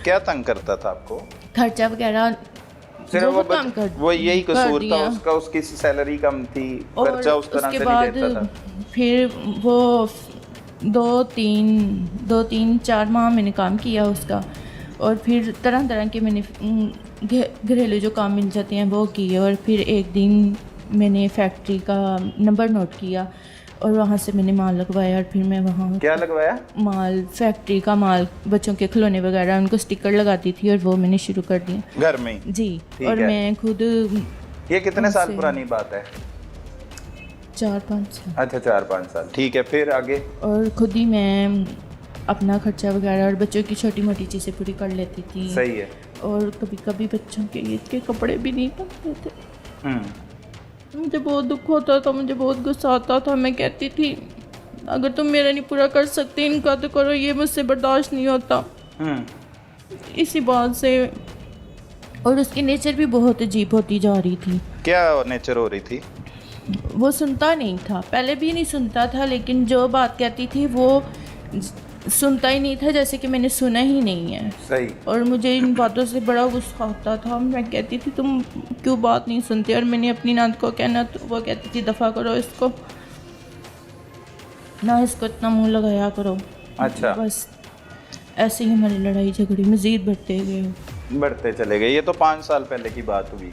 क्या तंग करता था आपको? खर्चा वगैरह सिर्फ बहुत काम कर वो यही कसूर था दिया। उसका, उसकी सैलरी कम थी, और खर्चा उस तरह उसके से बाद नहीं देता था। फिर वो 2-3-4 माह मैंने काम किया उसका, और फिर तरह तरह के मैंने घरेलू जो काम मिल जाते हैं वो किए। और फिर एक दिन मैंने फैक्ट्री का नंबर नोट किया और वहाँ से मैंने माल लगवाया। और फिर मैं वहाँ क्या लगवाया? माल, फैक्ट्री का माल, बच्चों के खिलौने वगैरह, उनको स्टिकर लगाती थी और वो मैंने शुरू कर दिया घर में ही? जी। ठीक और है। मैं खुद ये कितने साल उनसे- पुरानी बात है? 4-5 साल। अच्छा, 4-5 साल। ठीक है, फिर आगे? और खुद ही मैं अपना खर्चा वगैरह और बच्चों की छोटी मोटी चीज़ें पूरी कर लेती थी। सही है। और कभी कभी बच्चों के ईद के कपड़े भी नहीं बनते थे। मुझे बहुत दुख होता था, मुझे बहुत गुस्सा आता था। मैं कहती थी अगर तुम मेरा नहीं पूरा कर सकते इनका तो करो, ये मुझसे बर्दाश्त नहीं होता। इसी बात से। और उसकी नेचर भी बहुत अजीब होती जा रही थी। क्या नेचर हो रही थी? वो सुनता नहीं था, पहले भी नहीं सुनता था, लेकिन जो बात कहती थी वो सुनता ही नहीं था, जैसे कि मैंने सुना ही नहीं है। सही। और मुझे इन बातों से बड़ा गुस्सा आता था। मैं कहती थी तुम क्यों बात नहीं सुनते, और मैंने अपनी नंद को कहना तो वो कहती थी दफ़ा करो इसको, ना इसको इतना मुंह लगाया करो। अच्छा। बस ऐसे ही हमारी लड़ाई झगड़े मज़ीद बढ़ते गए। बढ़ते चले गए। ये तो 5 साल पहले की बात हुई।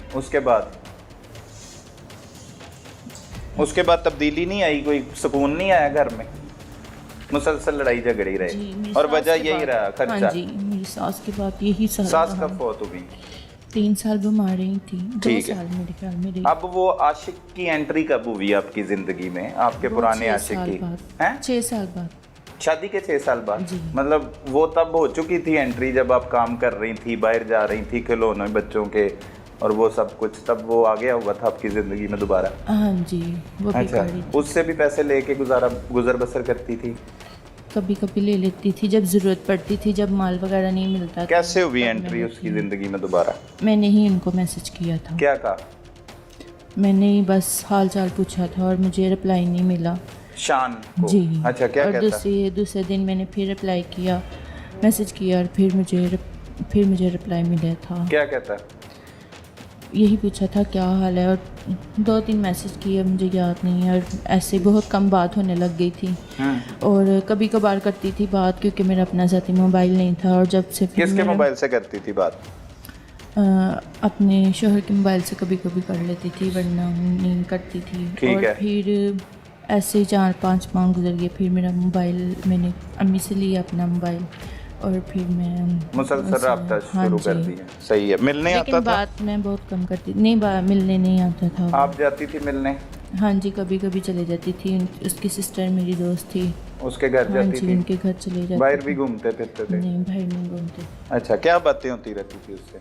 उसके बाद तब्दीली नहीं आई, कोई सुकून नहीं आया घर में? मुसलसल लड़ाई झगड़ी रहे और वजह यही रहा खर्चा? हाँ जी, मेरी सास के बाद यही साल। सास कब फौत हो गई? 3 साल बीमार रही थी, 2 ठीक है। साल मेरे ख्याल में रही। अब वो आशिक की एंट्री कब हुई आपकी जिंदगी में, आपके वो पुराने 6 आशिक साल की? बाद। हैं? 6 साल बाद। शादी के 6 साल बाद? जी। मतलब वो तब हो चुकी थी एंट्री जब आप काम कर रही थी, बाहर जा रही थी, खिलौने बच्चों के और वो सब कुछ, तब वो आ गया हुआ था आपकी जिंदगी में दोबारा? हाँ जी, वो भी अच्छा। करी। उससे भी पैसे लेके गुजर बसर करती थी? कभी कभी ले लेती थी जब ज़रूरत पड़ती थी, जब माल वगैरह नहीं मिलता था। कैसे हुई तब एंट्री मैंने उसकी की। जिंदगी में दोबारा? मैंने ही इनको मैसेज किया था। क्या कहा? मैंने ही बस हाल चाल पूछा था और मुझे रिप्लाई नहीं मिला। शान को? जी। अच्छा, क्या और कहता? दूसरे दिन मैंने फिर रिप्लाई किया, मैसेज किया, और फिर मुझे रिप्लाई मिला था। क्या कहता? यही पूछा था क्या हाल है, और 2-3 मैसेज किए, मुझे याद नहीं है। और ऐसे बहुत कम बात होने लग गई थी। और कभी कभार करती थी बात, क्योंकि मेरा अपना ज़ाती मोबाइल नहीं था। और जब से फिर किसके मोबाइल से करती थी बात? अपने शोहर के मोबाइल से कभी कभी कर लेती थी, वरना नहीं करती थी। ठीक और है। फिर ऐसे ही 4-5 माह गुजर गए। फिर मेरा मोबाइल मैंने अम्मी से लिया, अपना मोबाइल, और फिर मैं मुसलसल रब्ता हाँ शुरू कर जी। दिया। सही है। मिलने लेकिन आता था? बात मैं बहुत कम करती नहीं, मिलने नहीं आता था। आप जाती थी मिलने? हाँ जी, कभी कभी चले जाती थी। उसकी सिस्टर मेरी दोस्त थी, उसके घर हाँ जाती जी, थी? उनके घर चले जाती बाहर थी। भी घूमते फिरते थे? नहीं, बाहर नहीं घूमते। अच्छा, क्या बातें होती रहती थी उससे?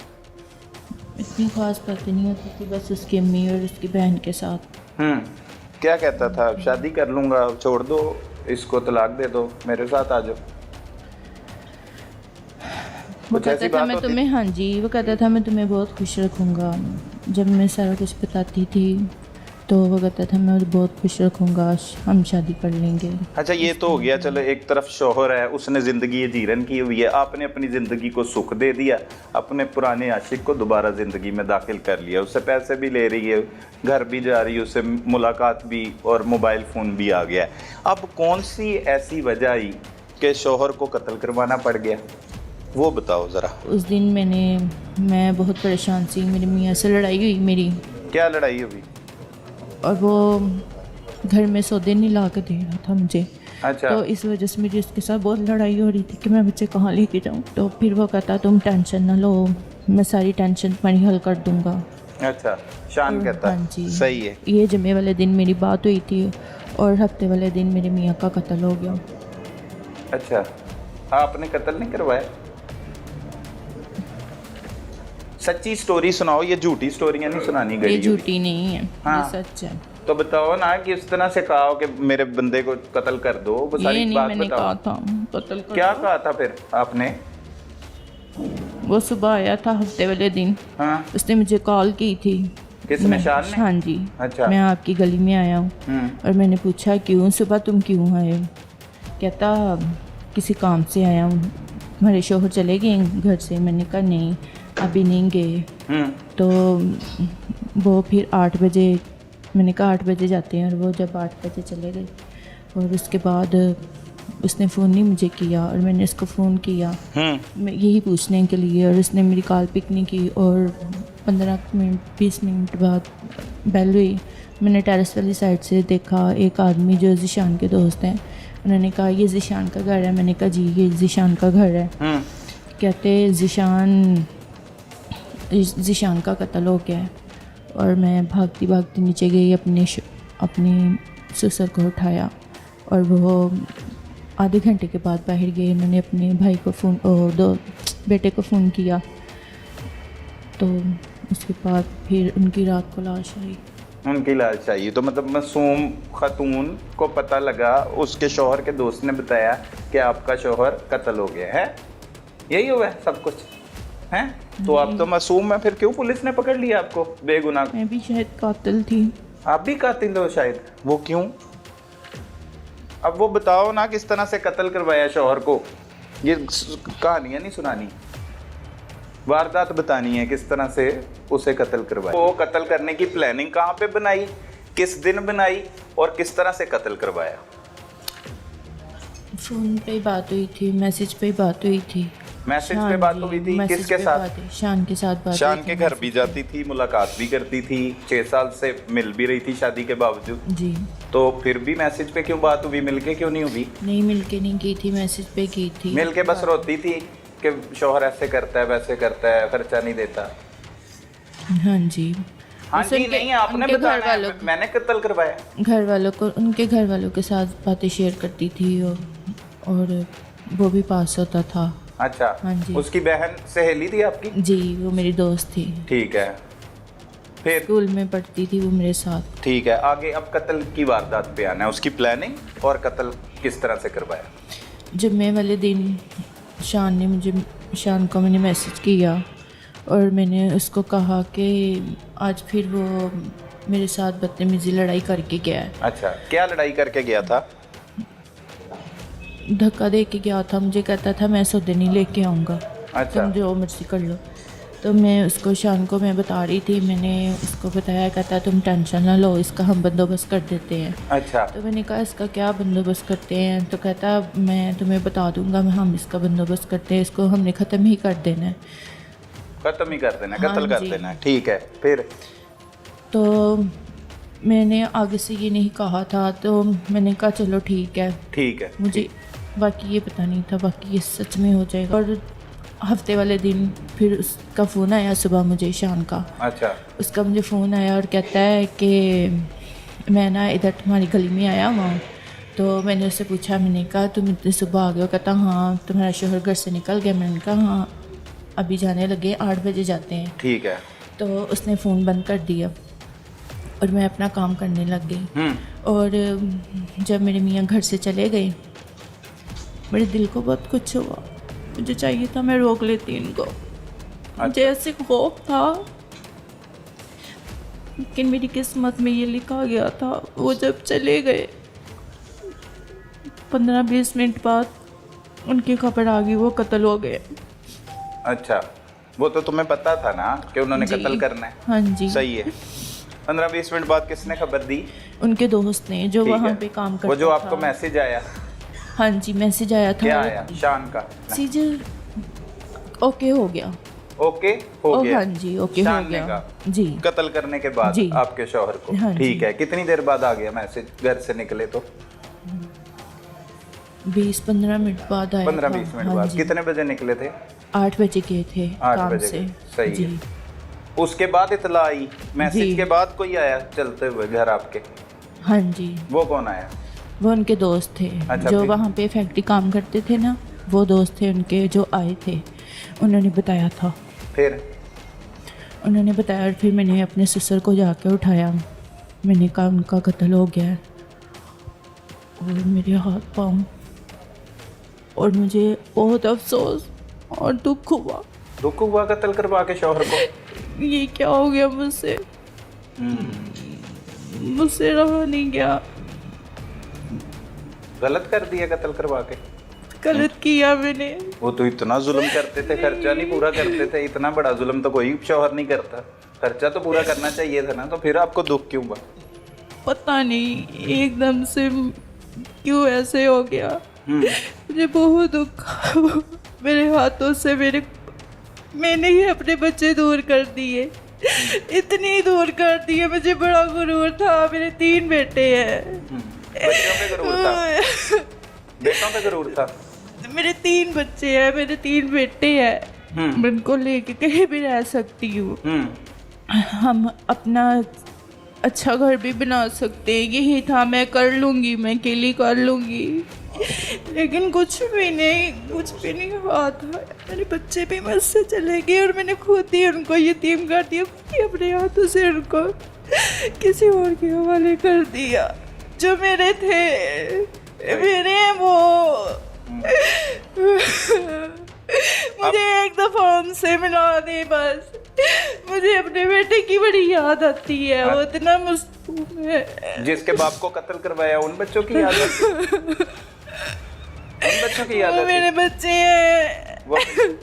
इतनी खास बातें नहीं होती थी, बस उसकी अम्मी और उसकी बहन के साथ। क्या कहता था? शादी कर लूंगा, छोड़ दो इसको, तलाक दे दो, मेरे साथ आ जाओ। वो कुछ ऐसी कहता था बात मैं होती? तुम्हें, हाँ जी, वो कहता था मैं तुम्हें बहुत खुश रखूँगा। जब मैं सारा कुछ बताती थी तो वो कहता था मैं बहुत खुश रखूँगा, हम शादी कर लेंगे। अच्छा, ये तो हो गया। चलो, एक तरफ शोहर है, उसने ज़िंदगी जीरन की हुई है, आपने अपनी ज़िंदगी को सुख दे दिया, अपने पुराने आशिक को दोबारा ज़िंदगी में दाखिल कर लिया, उससे पैसे भी ले रही है, घर भी जा रही है, उससे मुलाकात भी, और मोबाइल फ़ोन भी आ गया। अब कौन सी ऐसी वजह आई कि शोहर को कत्ल करवाना पड़ गया, वो बताओ ज़रा। उस दिन मैं बहुत परेशान थी, मेरी मियाँ से लड़ाई हुई मेरी। क्या लड़ाई हुई? और वो घर में सौदे नहीं ला के दे रहा था मुझे। अच्छा। तो इस वजह से मेरी उसके साथ बहुत लड़ाई हो रही थी कि मैं बच्चे कहाँ लेके जाऊँ। तो फिर वो कहता तुम टेंशन ना लो, मैं सारी टेंशन तुम्हारी हल कर दूँगा। अच्छा, शान कहता? हाँ जी। सही है। ये जुम्मे वाले दिन मेरी बात हुई थी और हफ्ते वाले दिन मेरे मियाँ का कत्ल हो गया। अच्छा, आपने कत्ल नहीं करवाया? सच्ची स्टोरी सुनाओ, ये झूठी स्टोरियां नहीं सुनानी गई। ये झूठी नहीं है, हाँ। ये सच है। तो बताओ ना कि इस तरह से कहा कि मेरे बंदे को कत्ल कर दो, वो ये सारी नहीं बात मैंने बताओ। कहा था कत्ल कर क्या दो। कहा था फिर आपने? वो सुबह आया था हफ्ते वाले दिन, हाँ। उसने मुझे कॉल की थी। किसने, शान ने? हाँ जी। अच्छा। मैं आपकी गली में आया हूँ। और मैंने पूछा क्यों, सुबह तुम क्यों आए हो? कहता किसी काम से आया हूँ। तुम्हारे शोहर चले गए घर से? मैंने कहा नहीं, अभी नहीं गए। तो वो फिर 8 बजे, मैंने कहा 8 बजे जाते हैं, और वो जब 8 बजे चले गए और उसके बाद उसने फ़ोन नहीं मुझे किया और मैंने इसको फ़ोन किया मैं यही पूछने के लिए, और उसने मेरी कॉल पिक नहीं की। और 15 मिनट 20 मिनट बाद बेल हुई। मैंने टेरेस वाली साइड से देखा एक आदमी जो ज़ीशान के दोस्त हैं, उन्होंने कहा ये ज़ीशान का घर है। मैंने कहा जी ये ज़ीशान का घर है। कहते ज़ीशान का कत्ल हो गया है। और मैं भागती भागती नीचे गई, अपने ससुर को उठाया और वो आधे घंटे के बाद बाहर गए। उन्होंने अपने भाई को फ़ोन बेटे को फ़ोन किया, तो उसके बाद फिर उनकी रात को लाश आई। उनकी लाश आई, तो मतलब मासूम खातून को पता लगा, उसके शौहर के दोस्त ने बताया कि आपका शौहर कत्ल हो गया है, यही हुआ है सब कुछ है। तो आप तो मासूम है, फिर क्यों पुलिस ने पकड़ लिया आपको बेगुनाह? मैं भी शायद कातिल थी। आप भी कातिल हो शायद, वो क्यों? अब वो बताओ ना किस तरह से कत्ल करवाया शौहर को। ये कहानियां नहीं सुनानी, वारदात बतानी है किस तरह से उसे कत्ल करवाया। वो कत्ल करने की प्लानिंग कहाँ पे बनाई, किस दिन बनाई और किस तरह से कत्ल करवाया? फ़ोन पे बात हुई थी, मैसेज पे बात हुई थी। मैसेज पे बात हुई थी, किसके साथ? शान के साथ बात। शान के घर भी जाती थी, मुलाकात भी करती थी, 6 साल से मिल भी रही थी शादी के बावजूद जी। तो फिर भी मैसेज पे क्यों बात हुई, मिलके क्यों नहीं हुई? नहीं, मिलके नहीं की थी, मैसेज पे की थी। मिलके बस रोती थी कि शौहर ऐसे करता है वैसे करता है, खर्चा नहीं देता। हाँ जी। हाँ जी नहीं, आपने बताया मैंने कत्ल करवाया। घर वालों को, उनके घर वालों के साथ बातें शेयर करती थी और वो भी पास होता था। अच्छा। हाँ जी। उसकी बहन सहेली थी आपकी? जी, वो मेरी दोस्त थी। ठीक है, फिर स्कूल में पढ़ती थी वो मेरे साथ। ठीक है, आगे अब कत्ल की वारदात पे आना है, उसकी प्लानिंग और कत्ल किस तरह से करवाया। जुम्मे वाले दिन शान को मैंने मैसेज किया और मैंने उसको कहा कि आज फिर वो मेरे साथ बदतमीजी लड़ाई करके गया है। अच्छा, क्या लड़ाई करके गया था? धक्का दे के गया था, मुझे कहता था मैं सौदे नहीं लेके आऊँगा। अच्छा। तुम जो मर्जी कर लो। तो मैं उसको शान को मैं बता रही थी, मैंने उसको बताया, कहता तुम टेंशन ना लो, इसका हम बंदोबस्त कर देते हैं। अच्छा। तो मैंने कहा इसका क्या बंदोबस्त करते हैं? तो कहता मैं तुम्हें बता दूंगा, हम इसका बंदोबस्त करते हैं, इसको हमने ख़त्म ही कर देना है। ख़त्म ही कर देना, हाँ कत्ल कर देना, ठीक है। फिर तो मैंने आगे से ये नहीं कहा था, तो मैंने कहा चलो ठीक है। ठीक है। मुझे बाकी ये पता नहीं था, बाकी ये सच में हो जाएगा। और हफ्ते वाले दिन फिर उसका फ़ोन आया सुबह मुझे, शान का। अच्छा। उसका मुझे फ़ोन आया और कहता है कि मैं ना इधर तुम्हारी गली में आया हुआ। तो मैंने उससे पूछा, मैंने कहा तुम इतनी सुबह आ गए हो? कहता हाँ, तुम्हारा शोहर घर से निकल गया। मैंने कहा हाँ, अभी जाने लगे, 8 बजे जाते हैं। ठीक है। तो उसने फ़ोन बंद कर दिया और मैं अपना काम करने लग गई। और जब मेरे मियाँ घर से चले गए, मेरे दिल को बहुत कुछ हुआ। मुझे चाहिए था मैं रोक लेती इनको। मुझे ऐसे खौफ था, लेकिन मेरी किस्मत में ये लिखा गया था। वो जब चले गए 15-20 मिनट बाद उनकी खबर आ गई, वो कत्ल हो गए। अच्छा, वो तो तुम्हें पता था ना कि उन्होंने कत्ल करना है? हाँ जी। सही है। 15-20 मिनट बाद किसने खबर दी? उनके दोस्त ने, जो वहाँ पे काम करता था। वो जो आपको मैसेज आया? हाँ जी, मैसेज आया था। क्या आया? शान का मैसेज ओके हो गया। ओके हो गया? हाँ जी, ओके हो गया जी। कत्ल करने के बाद आपके शौहर को? हाँ ठीक है। कितनी देर बाद आ गया मैसेज घर से निकले? तो 20-15 मिनट बाद आया। 15-20 मिनट बाद। कितने बजे निकले थे? 8 बजे गए थे 8 काम बजे से। सही जी। है। उसके बाद इतला आई, मैसेज के बाद कोई आया चलते हुए घर आपके? हाँ जी। वो कौन आया? वो उनके दोस्त थे। अच्छा, जो वहाँ पे फैक्ट्री काम करते थे ना, वो दोस्त थे उनके जो आए थे। उन्होंने बताया था। फिर उन्होंने बताया और फिर मैंने अपने ससुर को जाके उठाया। मैंने कहा उनका कत्ल हो गया है। और मेरे हाथ पाँव, और मुझे बहुत अफसोस और दुख हुआ। दुख हुआ कत्ल करवा के शौहर को? ये क्या हो गया मुझसे? मुझसे रहा नहीं गया। गलत कर दिया कत्ल करवा के? गलत किया मैंने। वो तो इतना जुल्म करते थे, खर्चा नहीं पूरा करते थे। इतना बड़ा जुल्म तो कोई शौहर नहीं करता, खर्चा तो पूरा करना चाहिए था ना। तो फिर आपको दुख क्यों हुआ? पता नहीं एकदम से क्यों ऐसे हो गया, मुझे बहुत दुख। मेरे हाथों से मैंने ही अपने बच्चे दूर कर दिए, इतनी दूर कर दिए। मुझे बड़ा गुरूर था, मेरे 3 बेटे हैं। बच्चों पे गुरूर था, बेटों पे गुरूर था। मेरे 3 बच्चे हैं, मेरे 3 बेटे हैं। मैं उनको लेके कहीं भी रह सकती हूँ। हम अपना अच्छा घर भी बना सकते हैं, यही था। मैं कर लूँगी, मैं अकेली कर लूँगी, लेकिन कुछ भी नहीं हुआ था। मेरे बच्चे भी मुझसे चले गए और मैंने खुद ही उनको यतीम कर दिया, खुद ही अपने हाथों से उनको किसी और के हवाले कर दिया। जो मेरे थे, मेरे वो मुझे एक दफा उनसे मिला दे बस। मुझे अपने बेटे की बड़ी याद आती है, वो इतना मस्तूम है। जिसके बाप को कत्ल करवाया उन बच्चों की याद आती है? उन बच्चों की याद वो आती है? मेरे बच्चे हैं।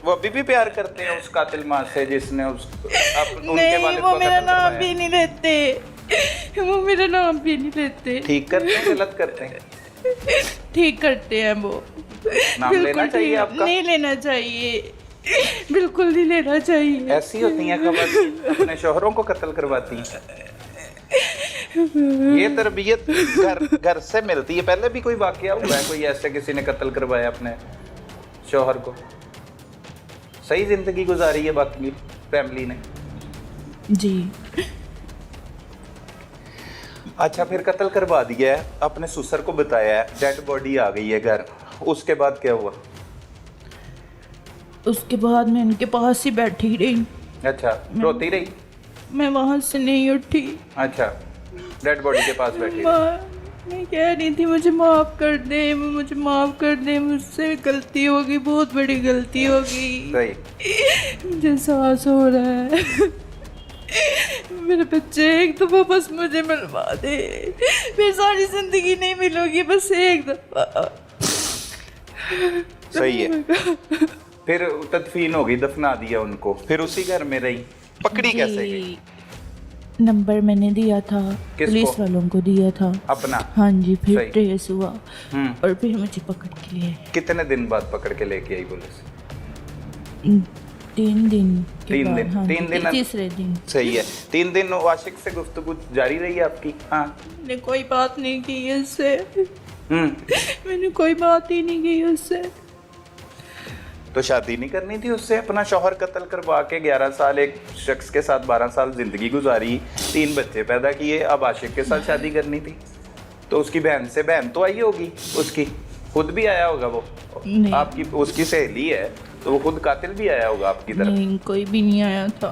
वो अभी भी प्यार करते हैं उस कातिल माँ से जिसने उनके नहीं, वालिद वो को मेरा कत्ल नाम करवाया। भी नहीं लेते, वो मेरा नाम भी नहीं लेते। ठीक करते हैं, गलत करते हैं? ठीक करते हैं वो। नाम लेना चाहिए ठीक आपका? नहीं लेना चाहिए, बिल्कुल नहीं लेना चाहिए। ऐसी होती हैं खबर, अपने शोहरों को कत्ल करवाती हैं। ये तरबियत घर से मिलती है। पहले भी कोई वाकया हुआ है, कोई ऐसे किसी ने कत्ल करवाया अपने शोहर को? सही जिंदगी गुजारी है बाकी फैमिली ने? जी। अच्छा, फिर कत्ल करवा दिया है, अपने ससुर को बताया है, डेड बॉडी आ गई है घर, उसके बाद क्या हुआ? उसके बाद मैं उनके पास ही बैठी रही। अच्छा, रोती रही? मैं वहाँ से नहीं उठी। अच्छा, डेड बॉडी के पास बैठी रही। मैं कह रही थी मुझे माफ़ कर दे, मुझे माफ़ कर दे, मुझसे गलती होगी, बहुत बड़ी गलती होगी। सही। मुझे एहसास हो रहा है। मेरे बच्चे एक दफ़ा बस मुझे मिलवा दे, फिर सारी ज़िंदगी नहीं मिलोगी, बस एक दफ़ा। सही है। फिर तदफीन हो गई, दफना दिया उनको, फिर उसी घर में रही। पकड़ी कैसे गई? नंबर मैंने दिया था, किसको? पुलिस वालों को दिया था अपना? हाँ जी, फिर सही। ट्रेस हुआ और फिर मुझे पकड़ के लिए कितने दिन बाद पकड़ के लेके आई पुलिस? 3 दिन के 3 बाद, दिन? हाँ, 3 दिन? तीसरे दिन। सही है। 3 दिन आशिक से गुफ्तगू जारी रही आपकी? हाँ। मैंने कोई बात नहीं की उससे, हम्म। मैंने कोई बात ही नहीं की उससे। तो शादी नहीं करनी थी उससे? अपना शौहर कत्ल करवा के 11 साल एक शख्स के साथ 12 साल जिंदगी गुजारी, 3 बच्चे पैदा किए, अब आशिक के साथ शादी करनी थी। तो उसकी बहन से, बहन तो आई होगी उसकी, खुद भी आया होगा वो? नहीं। आपकी उसकी सहेली है तो वो खुद कातिल भी आया होगा आपकी तरफ? नहीं, कोई भी नहीं आया था।